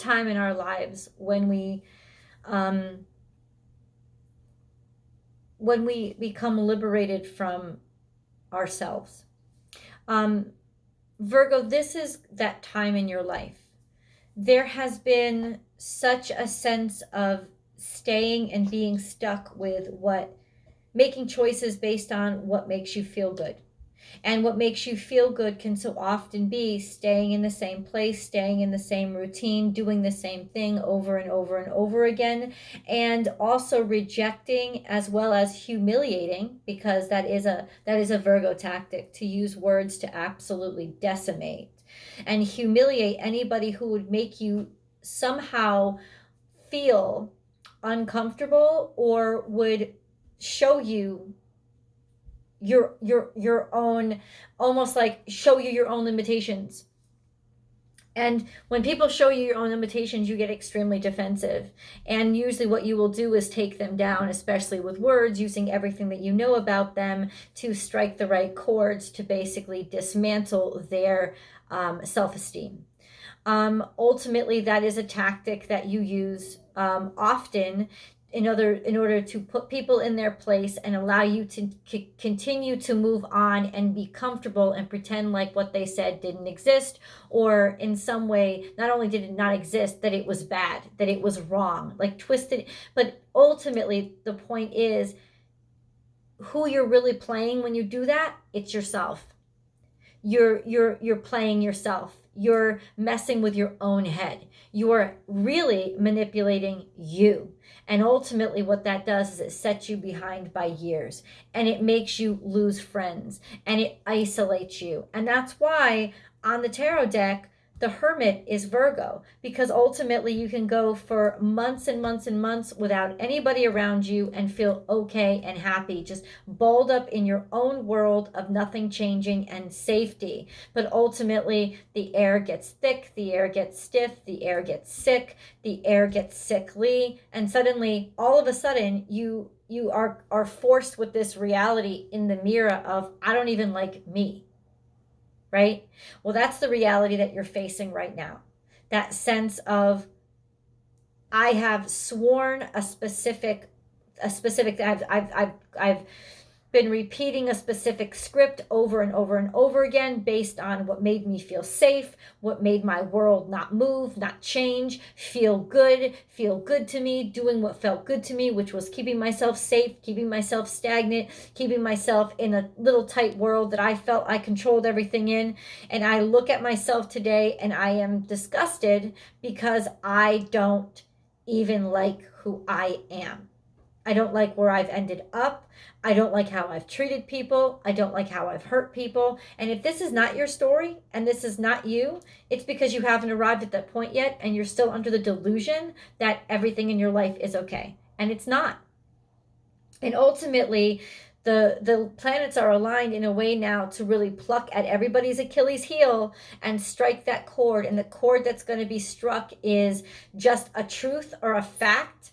time in our lives when we become liberated from ourselves. Virgo, this is that time in your life. There has been such a sense of staying and being stuck with making choices based on what makes you feel good. And what makes you feel good can so often be staying in the same place, staying in the same routine, doing the same thing over and over and over again, and also rejecting as well as humiliating, because that is a Virgo tactic, to use words to absolutely decimate and humiliate anybody who would make you somehow feel uncomfortable or would show you your own, almost like show you your own limitations. And when people show you your own limitations, you get extremely defensive. And usually what you will do is take them down, especially with words, using everything that you know about them to strike the right chords to basically dismantle their self-esteem. Ultimately, that is a tactic that you use often in order to put people in their place and allow you to continue to move on and be comfortable and pretend like what they said didn't exist, or in some way, not only did it not exist, that it was bad, that it was wrong, like twisted. But ultimately, the point is, who you're really playing when you do that, it's yourself. You're playing yourself. You're messing with your own head. You're really manipulating you. And ultimately what that does is it sets you behind by years, and it makes you lose friends, and it isolates you. And that's why on the tarot deck, the Hermit is Virgo, because ultimately you can go for months and months and months without anybody around you and feel okay and happy, just balled up in your own world of nothing changing and safety. But ultimately the air gets thick, the air gets stiff, the air gets sick, the air gets sickly, and suddenly, all of a sudden, you are forced with this reality in the mirror of, I don't even like me. Right? Well, that's the reality that you're facing right now. That sense of, I have sworn a specific, I've been repeating a specific script over and over and over again based on what made me feel safe, what made my world not move, not change, feel good to me, doing what felt good to me, which was keeping myself safe, keeping myself stagnant, keeping myself in a little tight world that I felt I controlled everything in. And I look at myself today and I am disgusted because I don't even like who I am. I don't like where I've ended up. I don't like how I've treated people. I don't like how I've hurt people. And if this is not your story and this is not you, it's because you haven't arrived at that point yet and you're still under the delusion that everything in your life is okay. And it's not. And ultimately, the planets are aligned in a way now to really pluck at everybody's Achilles heel and strike that chord. And the chord that's going to be struck is just a truth or a fact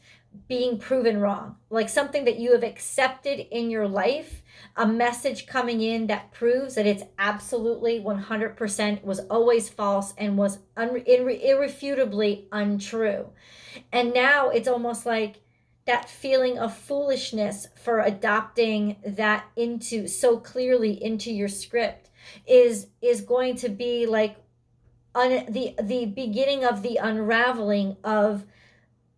being proven wrong, like something that you have accepted in your life, a message coming in that proves that it's absolutely 100% was always false and was irrefutably untrue. And now it's almost like that feeling of foolishness for adopting that into so clearly into your script is going to be like the beginning of the unraveling of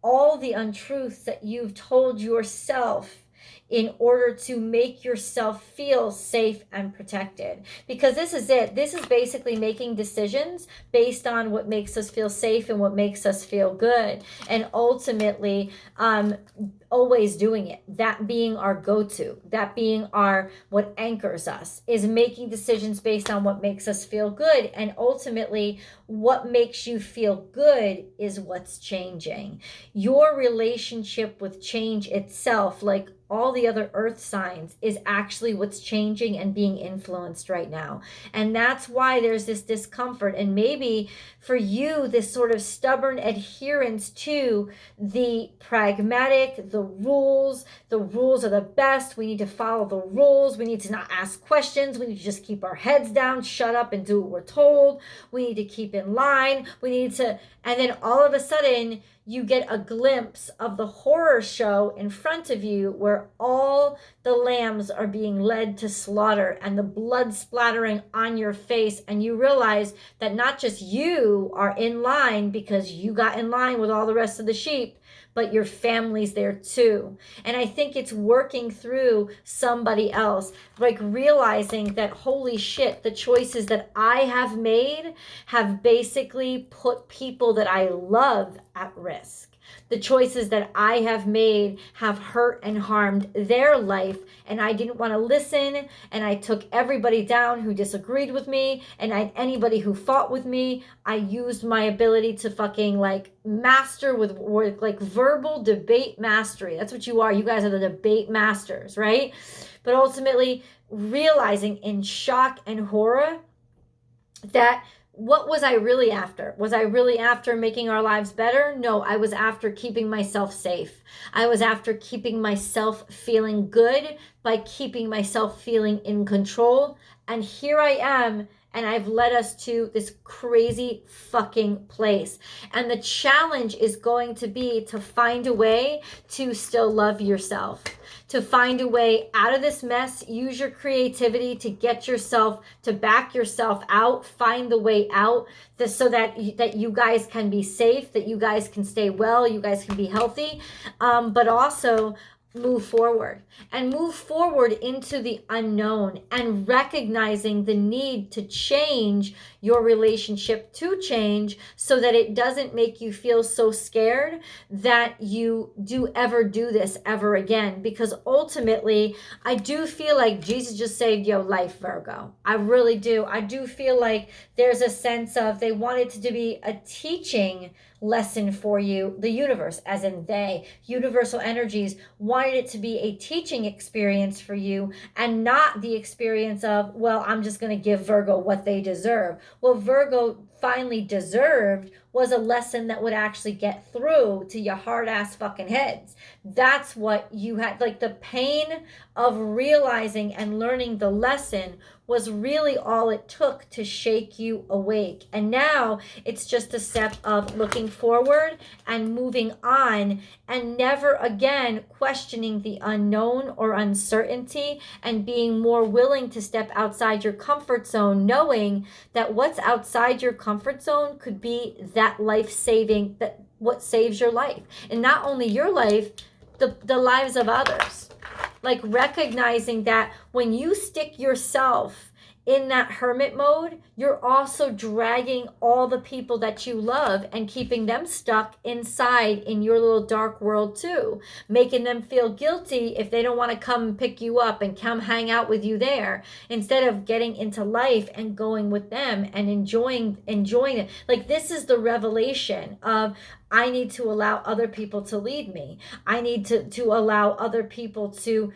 all the untruths that you've told yourself in order to make yourself feel safe and protected. Because this is it. This is basically making decisions based on what makes us feel safe and what makes us feel good. And ultimately, always doing it, that being our go-to, that being our what anchors us, is making decisions based on what makes us feel good. And ultimately, what makes you feel good is what's changing. Your relationship with change itself, like all the other earth signs is actually what's changing and being influenced right now. And that's why there's this discomfort. And maybe for you, this sort of stubborn adherence to the pragmatic, the rules are the best. We need to follow the rules. We need to not ask questions. We need to just keep our heads down, shut up and do what we're told. We need to keep in line. We need to, and then all of a sudden you get a glimpse of the horror show in front of you where all the lambs are being led to slaughter and the blood splattering on your face. And you realize that not just you are in line because you got in line with all the rest of the sheep, but your family's there too. And I think it's working through somebody else, like realizing that, holy shit, the choices that I have made have basically put people that I love at risk. The choices that I have made have hurt and harmed their life, and I didn't want to listen, and I took everybody down who disagreed with me, and anybody who fought with me, I used my ability to fucking like master with like verbal debate mastery. That's what you are. You guys are the debate masters, right? But ultimately realizing in shock and horror that what was I really after? Was I really after making our lives better? No, I was after keeping myself safe. I was after keeping myself feeling good by keeping myself feeling in control. And here I am, and I've led us to this crazy fucking place. And the challenge is going to be to find a way to still love yourself, to find a way out of this mess. Use your creativity to get yourself, to back yourself out, find the way out, so that you guys can be safe, that you guys can stay well, you guys can be healthy, but also move forward into the unknown, and recognizing the need to change your relationship, to change so that it doesn't make you feel so scared that you ever do this ever again. Because ultimately, I do feel like Jesus just saved your life, Virgo. I really do. I do feel like there's a sense of they wanted to be a teaching lesson for you. The universe, as in they, universal energies, wanted it to be a teaching experience for you, and not the experience of, well, I'm just going to give Virgo what they deserve. What Virgo finally deserved was a lesson that would actually get through to your hard ass fucking heads. That's what you had. Like, the pain of realizing and learning the lesson was really all it took to shake you awake. And now it's just a step of looking forward and moving on, and never again questioning the unknown or uncertainty, and being more willing to step outside your comfort zone, knowing that what's outside your comfort zone could be that life-saving, that what saves your life. And not only your life, the lives of others. Like, recognizing that when you stick yourself in that hermit mode, you're also dragging all the people that you love and keeping them stuck inside in your little dark world too, making them feel guilty if they don't want to come pick you up and come hang out with you there, instead of getting into life and going with them and enjoying it. Like, this is the revelation of, I need to allow other people to lead me. I need to allow other people to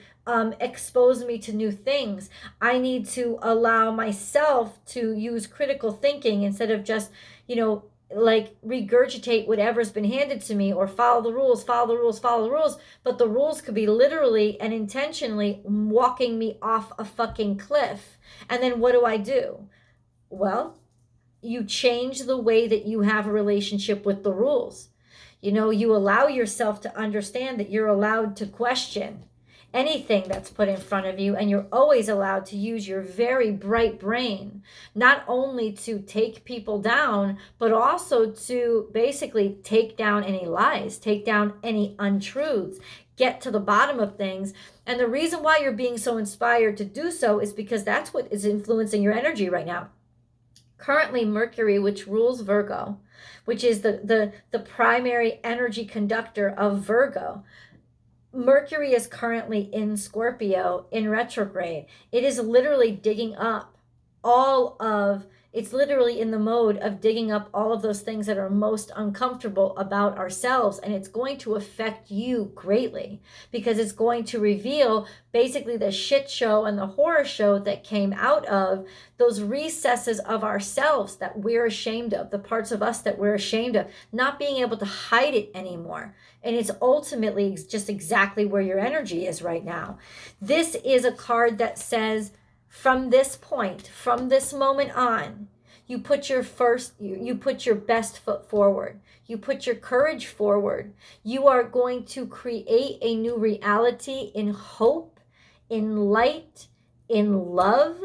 expose me to new things. I need to allow myself to use critical thinking instead of just, like regurgitate whatever's been handed to me, or follow the rules. But the rules could be literally and intentionally walking me off a fucking cliff. And then what do? Well, you change the way that you have a relationship with the rules. You allow yourself to understand that you're allowed to question anything that's put in front of you, and you're always allowed to use your very bright brain, not only to take people down, but also to basically take down any lies, take down any untruths, get to the bottom of things. And the reason why you're being so inspired to do so is because that's what is influencing your energy right now. Currently, Mercury, which rules Virgo, which is the primary energy conductor of Virgo, Mercury is currently in Scorpio in retrograde. It is literally digging up all of It's literally in the mode of digging up all of those things that are most uncomfortable about ourselves. And it's going to affect you greatly because it's going to reveal basically the shit show and the horror show that came out of those recesses of ourselves that we're ashamed of, the parts of us that we're ashamed of, not being able to hide it anymore. And it's ultimately just exactly where your energy is right now. This is a card that says, from this point, from this moment on, you put your best foot forward. You put your courage forward. You are going to create a new reality in hope, in light, in love,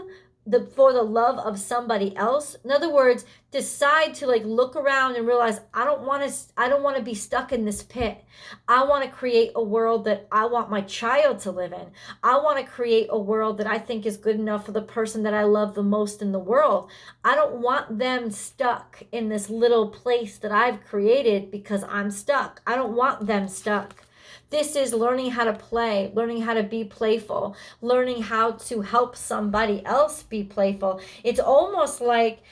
for the love of somebody else. In other words, decide to look around and realize, I don't want to be stuck in this pit. I want to create a world that I want my child to live in. I want to create a world that I think is good enough for the person that I love the most in the world. I don't want them stuck in this little place that I've created because I'm stuck. I don't want them stuck. This is learning how to play, learning how to be playful, learning how to help somebody else be playful. It's almost like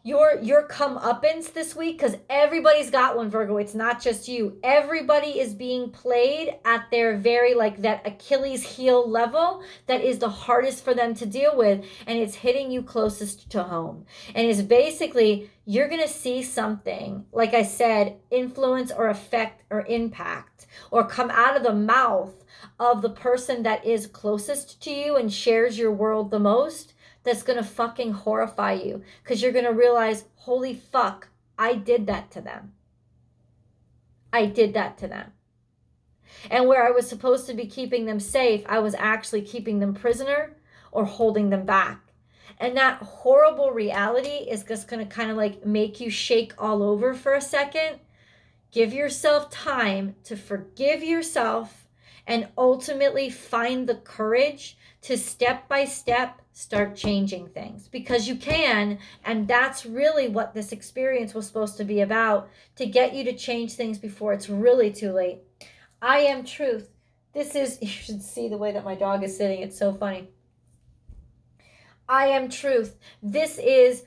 your comeuppance this week, because everybody's got one, Virgo. It's not just you. Everybody is being played at their very, that Achilles heel level that is the hardest for them to deal with, and it's hitting you closest to home. And it's basically, you're going to see something, like I said, influence or affect or impact, or come out of the mouth of the person that is closest to you and shares your world the most. That's going to fucking horrify you, because you're going to realize, holy fuck, I did that to them. I did that to them. And where I was supposed to be keeping them safe, I was actually keeping them prisoner or holding them back. And that horrible reality is just going to kind of make you shake all over for a second. Give yourself time to forgive yourself and ultimately find the courage to step by step start changing things, because you can. And that's really what this experience was supposed to be about, to get you to change things before it's really too late. I am truth. This is, you should see the way that my dog is sitting. It's so funny. I am truth. This is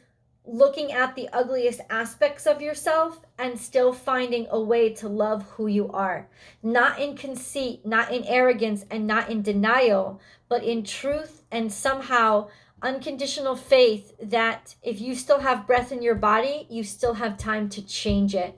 looking at the ugliest aspects of yourself and still finding a way to love who you are. Not in conceit, not in arrogance, and not in denial, but in truth and somehow unconditional faith that if you still have breath in your body, you still have time to change it.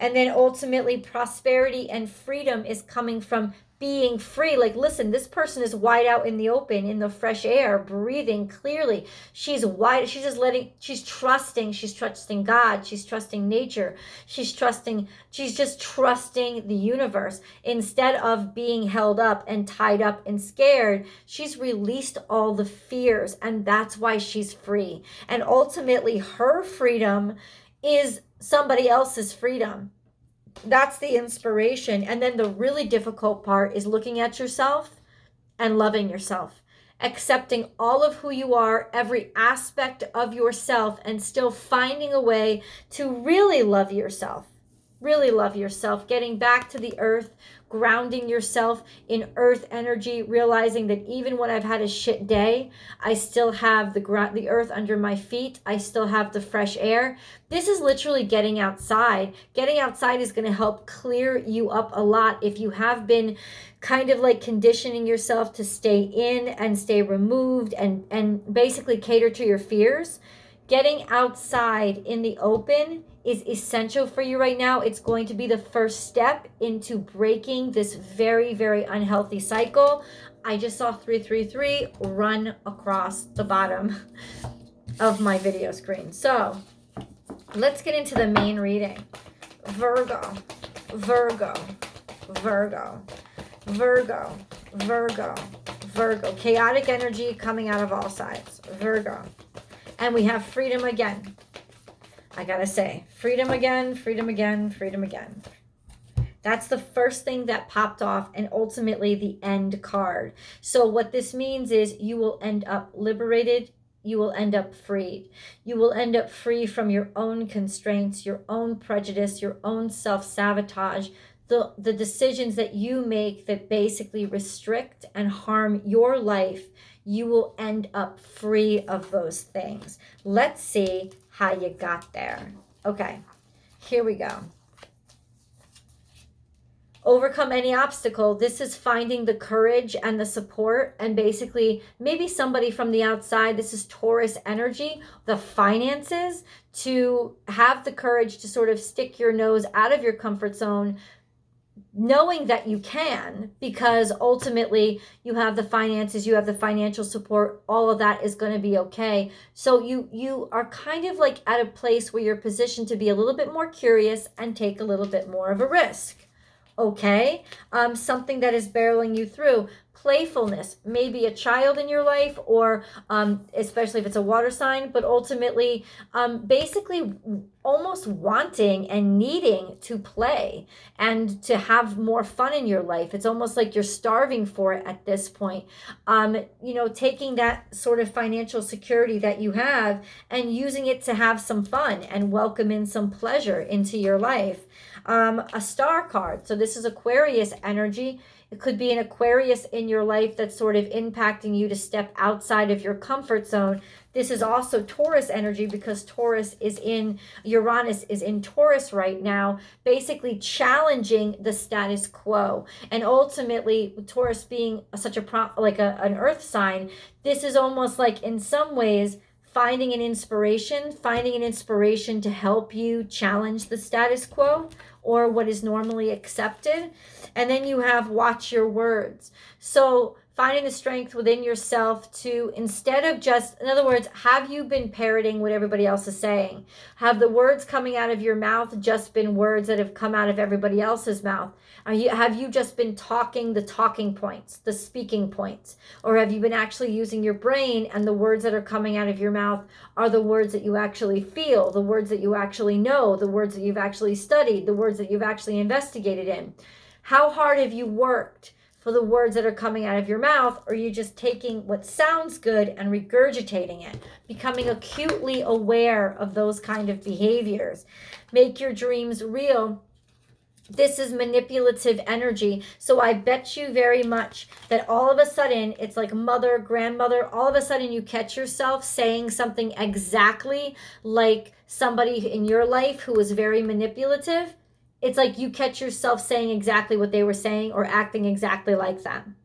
And then ultimately, prosperity and freedom is coming from being free. Listen, this person is wide out in the open, in the fresh air, breathing clearly. She's wide. She's trusting God. She's trusting nature. She's just trusting the universe. Instead of being held up and tied up and scared, she's released all the fears, and that's why she's free. And ultimately, her freedom is somebody else's freedom. That's the inspiration. And then the really difficult part is looking at yourself and loving yourself, accepting all of who you are, every aspect of yourself, and still finding a way to really love yourself. Really love yourself, getting back to the earth, grounding yourself in earth energy, realizing that even when I've had a shit day, I still have the earth under my feet. I still have the fresh air. This is literally getting outside. Getting outside is going to help clear you up a lot if you have been kind of conditioning yourself to stay in and stay removed and basically cater to your fears. Getting outside in the open is essential for you right now. It's going to be the first step into breaking this very, very unhealthy cycle. I just saw 333 run across the bottom of my video screen. So let's get into the main reading. Virgo, Virgo, Virgo, Virgo, Virgo, Virgo. Chaotic energy coming out of all sides. Virgo. And we have freedom again. I gotta say, freedom again, freedom again, freedom again. That's the first thing that popped off, and ultimately the end card. So what this means is you will end up liberated. You will end up freed. You will end up free from your own constraints, your own prejudice, your own self-sabotage, the decisions that you make that basically restrict and harm your life, you will end up free of those things. Let's see how you got there. Okay, here we go. Overcome any obstacle. This is finding the courage and the support, and basically maybe somebody from the outside, this is Taurus energy, the finances, to have the courage to sort of stick your nose out of your comfort zone, knowing that you can, because ultimately you have the finances, you have the financial support, all of that is going to be okay. So you are kind of like at a place where you're positioned to be a little bit more curious and take a little bit more of a risk. Okay, something that is barreling you through. Playfulness, maybe a child in your life, or especially if it's a water sign, but ultimately basically almost wanting and needing to play and to have more fun in your life. It's almost like you're starving for it at this point. You know, taking that sort of financial security that you have and using it to have some fun and welcome in some pleasure into your life. A star card. So this is Aquarius energy. It could be an Aquarius in your life that's sort of impacting you to step outside of your comfort zone. This is also Taurus energy, because Uranus is in Taurus right now, basically challenging the status quo. And ultimately, Taurus being such an earth sign, this is almost like, in some ways, finding an inspiration to help you challenge the status quo or what is normally accepted. And then you have watch your words. So finding the strength within yourself to, instead of just, in other words, have you been parroting what everybody else is saying? Have the words coming out of your mouth just been words that have come out of everybody else's mouth? Have you just been talking the talking points, the speaking points? Or have you been actually using your brain, and the words that are coming out of your mouth are the words that you actually feel, the words that you actually know, the words that you've actually studied, the words that you've actually investigated in? How hard have you worked for the words that are coming out of your mouth? Or are you just taking what sounds good and regurgitating it, becoming acutely aware of those kind of behaviors? Make your dreams real. This is manipulative energy. So I bet you very much that all of a sudden, it's like mother, grandmother, all of a sudden you catch yourself saying something exactly like somebody in your life who was very manipulative. It's like you catch yourself saying exactly what they were saying or acting exactly like them.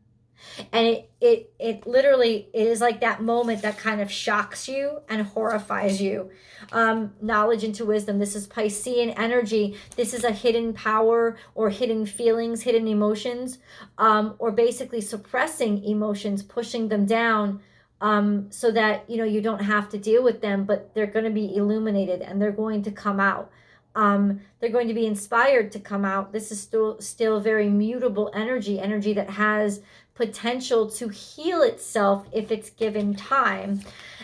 And it literally is like that moment that kind of shocks you and horrifies you. Knowledge into wisdom. This is Piscean energy. This is a hidden power or hidden feelings, hidden emotions, or basically suppressing emotions, pushing them down, so that, you know, you don't have to deal with them, but they're going to be illuminated and they're going to come out. They're going to be inspired to come out. This is still very mutable energy that has potential to heal itself if it's given time.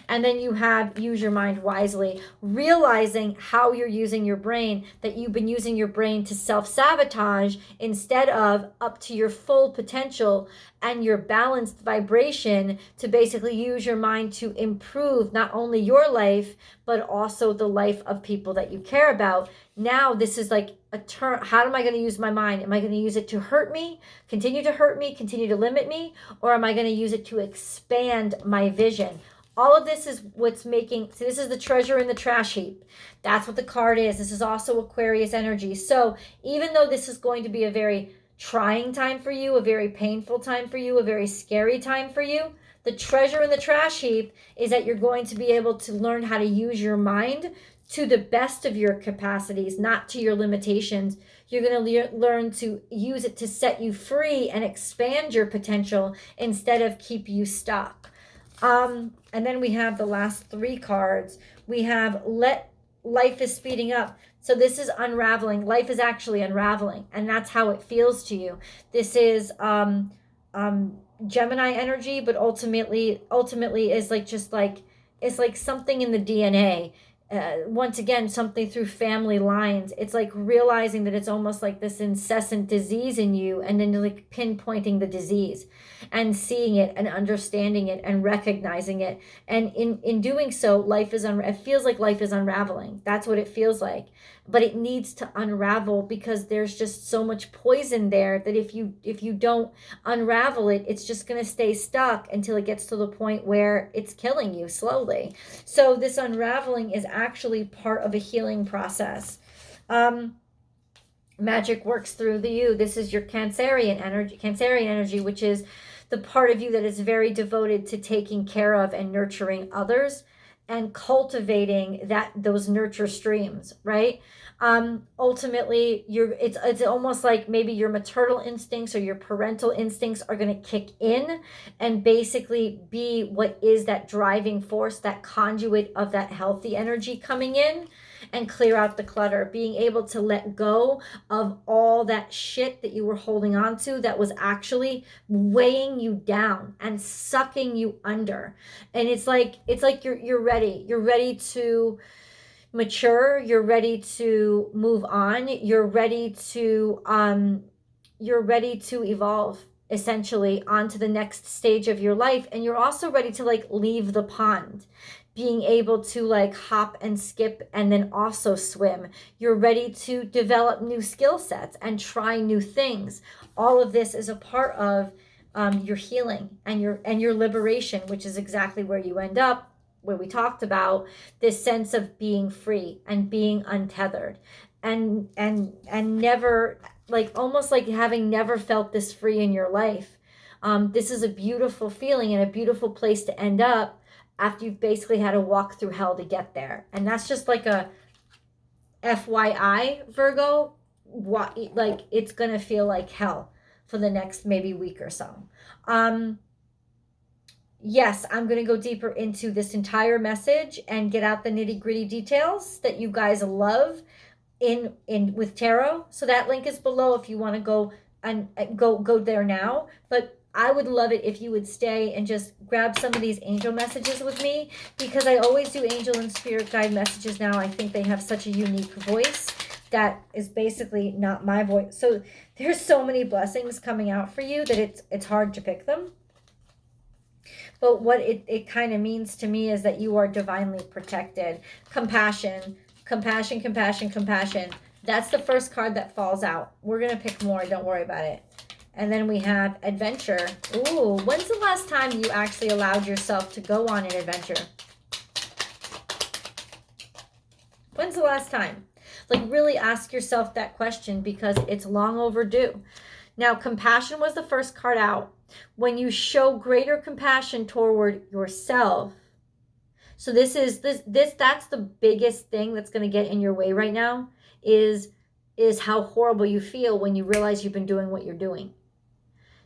And then you have use your mind wisely, realizing how you're using your brain, that you've been using your brain to self-sabotage instead of up to your full potential and your balanced vibration to basically use your mind to improve not only your life, but also the life of people that you care about. Now this is like a turn. How am I going to use my mind? Am I going to use it to hurt me, continue to limit me, or am I going to use it to expand my vision? All of this is what's making, so this is the treasure in the trash heap. That's what the card is. This is also Aquarius energy. So even though this is going to be a very trying time for you, a very painful time for you, a very scary time for you, the treasure in the trash heap is that you're going to be able to learn how to use your mind to the best of your capacities, not to your limitations. You're going to learn to use it to set you free and expand your potential instead of keep you stuck. And then we have the last three cards. We have life is speeding up. So this is unraveling. Life is actually unraveling, and that's how it feels to you. This is Gemini energy, but ultimately is like it's like something in the DNA. Once again, something through family lines. It's like realizing that it's almost like this incessant disease in you, and then like pinpointing the disease and seeing it and understanding it and recognizing it. And in doing so, it feels like life is unraveling. That's what it feels like. but it needs to unravel because there's just so much poison there that if you don't unravel it, it's just going to stay stuck until it gets to the point where it's killing you slowly. So this unraveling is actually part of a healing process. Magic works through you. This is your Cancerian energy, which is the part of you that is very devoted to taking care of and nurturing others and cultivating those nurture streams, right? Ultimately, it's almost like maybe your maternal instincts or your parental instincts are going to kick in and basically be what is that driving force, that conduit of that healthy energy coming in and clear out the clutter, being able to let go of all that shit that you were holding on to that was actually weighing you down and sucking you under. And it's like you're ready to mature, you're ready to move on, you're ready to evolve essentially onto the next stage of your life, and you're also ready to like leave the pond, being able to like hop and skip and then also swim. You're ready to develop new skill sets and try new things. All of this is a part of your healing and your liberation, which is exactly where you end up, where we talked about this sense of being free and being untethered and never, like almost like having never felt this free in your life. This is a beautiful feeling and a beautiful place to end up after you've basically had to walk through hell to get there. And that's just like a FYI, Virgo, like it's going to feel like hell for the next maybe week or so. Yes, I'm going to go deeper into this entire message and get out the nitty-gritty details that you guys love in with tarot. So that link is below if you want to go and go there now. But I would love it if you would stay and just grab some of these angel messages with me, because I always do angel and spirit guide messages now. I think they have such a unique voice that is basically not my voice. So there's so many blessings coming out for you that it's hard to pick them. But what it kind of means to me is that you are divinely protected. Compassion, compassion, compassion, compassion. That's the first card that falls out. We're going to pick more. Don't worry about it. And then we have adventure. Ooh, when's the last time you actually allowed yourself to go on an adventure? When's the last time? Like really ask yourself that question, because it's long overdue. Now, compassion was the first card out. When you show greater compassion toward yourself. So that's the biggest thing that's going to get in your way right now is how horrible you feel when you realize you've been doing what you're doing.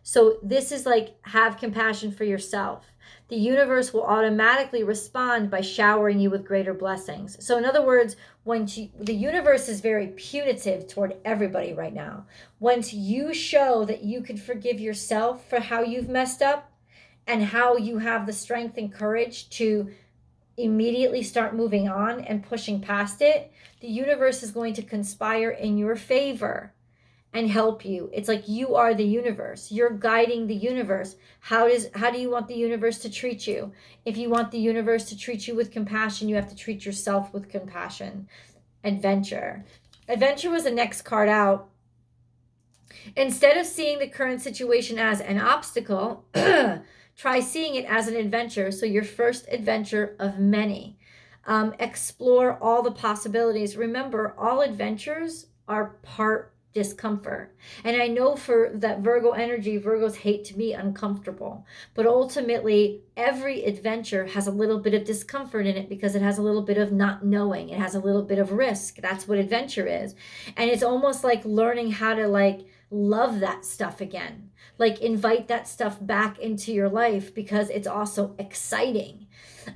So this is like, have compassion for yourself. The universe will automatically respond by showering you with greater blessings. So in other words, the universe is very punitive toward everybody right now. Once you show that you can forgive yourself for how you've messed up and how you have the strength and courage to immediately start moving on and pushing past it, the universe is going to conspire in your favor and help you. It's like you are the universe. You're guiding the universe. How do you want the universe to treat you? If you want the universe to treat you with compassion, you have to treat yourself with compassion. Adventure. Adventure was the next card out. Instead of seeing the current situation as an obstacle, try seeing it as an adventure. So your first adventure of many. Explore all the possibilities. Remember, all adventures are part discomfort. And I know for that Virgo energy, Virgos hate to be uncomfortable. But ultimately, every adventure has a little bit of discomfort in it because it has a little bit of not knowing. It has a little bit of risk. That's what adventure is. And it's almost like learning how to like love that stuff again. Like invite that stuff back into your life because it's also exciting.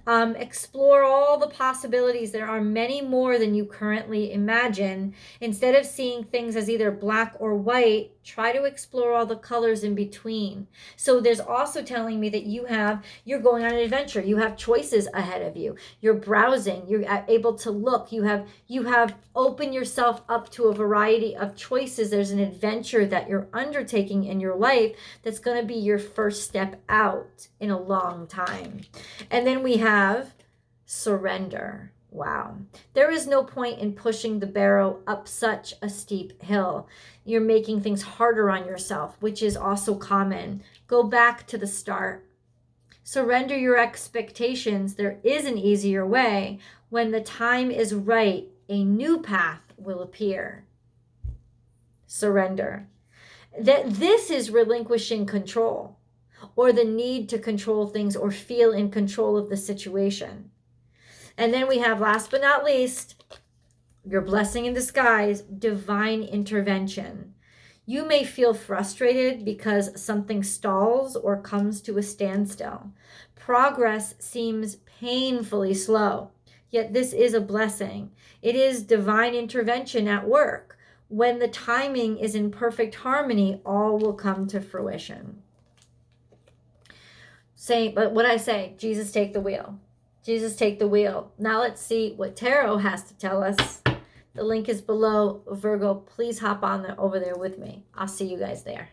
Explore all the possibilities. There are many more than you currently imagine. Instead of seeing things as either black or white, try to explore all the colors in between. So there's also telling me that you're going on an adventure. You have choices ahead of you. You're browsing. You're able to look. You have opened yourself up to a variety of choices. There's an adventure that you're undertaking in your life that's going to be your first step out in a long time. And then we have surrender. Wow. There is no point in pushing the barrow up such a steep hill. You're making things harder on yourself, which is also common. Go back to the start. Surrender your expectations. There is an easier way. When the time is right, a new path will appear. Surrender. This is relinquishing control, or the need to control things or feel in control of the situation. And then we have, last but not least, your blessing in disguise, divine intervention. You may feel frustrated because something stalls or comes to a standstill. Progress seems painfully slow, yet this is a blessing. It is divine intervention at work. When the timing is in perfect harmony, all will come to fruition. But what I say, Jesus, take the wheel. Jesus, take the wheel. Now let's see what tarot has to tell us. The link is below. Virgo, please hop on over there with me. I'll see you guys there.